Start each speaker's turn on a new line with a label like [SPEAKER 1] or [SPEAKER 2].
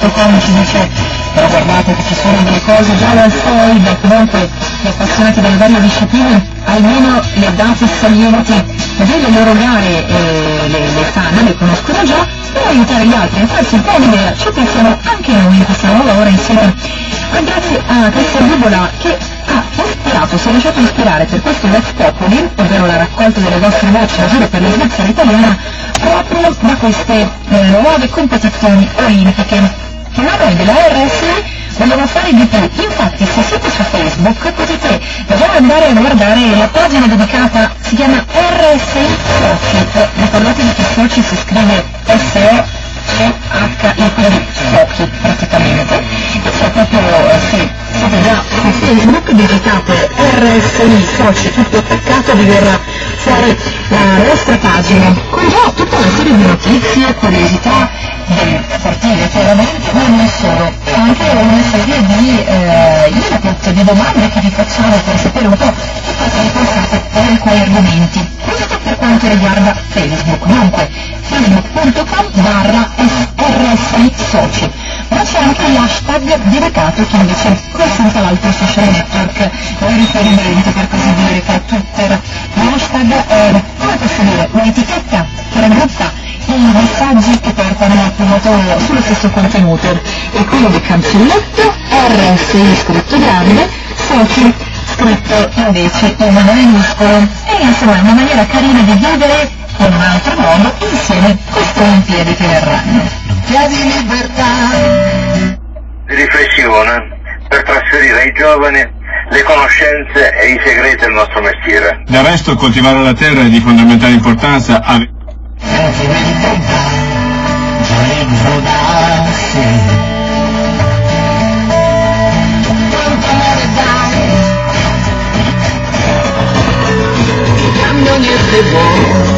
[SPEAKER 1] facebook.com ci dice però guardate che ci sono delle cose già dal foil, comunque gli appassionati delle varie discipline almeno le date salienti delle loro gare le sanno, le conoscono già, per aiutare gli altri a farsi un po' un'idea ci pensiamo anche noi in questa nuova ora insieme. Grazie a Cristian Bubola che ha ispirato, si è lasciato ispirare per questo Vox Populi, ovvero la raccolta delle vostre voci a giro per l'Svizzera italiana, proprio da queste nuove competizioni olimpiche. Che noi della RSI vogliamo fare di più, infatti se siete su Facebook potete già andare a guardare la pagina dedicata, si chiama RSI Soci, ricordatevi che Soci si scrive S-O-C-H-I, quindi Soci praticamente, e c'è proprio, se siete già su Facebook digitate RSI Soci tutto attaccato vi verrà fuori la nostra pagina con già tutta una serie di notizie, curiosità del sportivo, chiaramente, ma non solo, anche una serie di input, di domande che vi facciamo per sapere un po' che cosa ne pensate per quali argomenti. Questo per quanto riguarda Facebook, dunque facebook.com/RSI Soci, ma c'è anche l'hashtag dedicato che invece consulta l'altro social network di riferimento, per così dire, che è Twitter. L'hashtag è, come posso dire, un'etichetta che raggruppa i messaggi che portano appunto sullo stesso contenuto, e quello di cancelletto RSI scritto grande, Soci scritto invece in minuscolo, e insomma è una maniera carina di vivere in un altro modo insieme queste Olimpiadi che verranno.
[SPEAKER 2] Di libertà, di riflessione per trasferire ai giovani le conoscenze e i segreti del nostro mestiere.
[SPEAKER 3] Del resto coltivare la terra è di fondamentale importanza.
[SPEAKER 2] Cambio niente buono.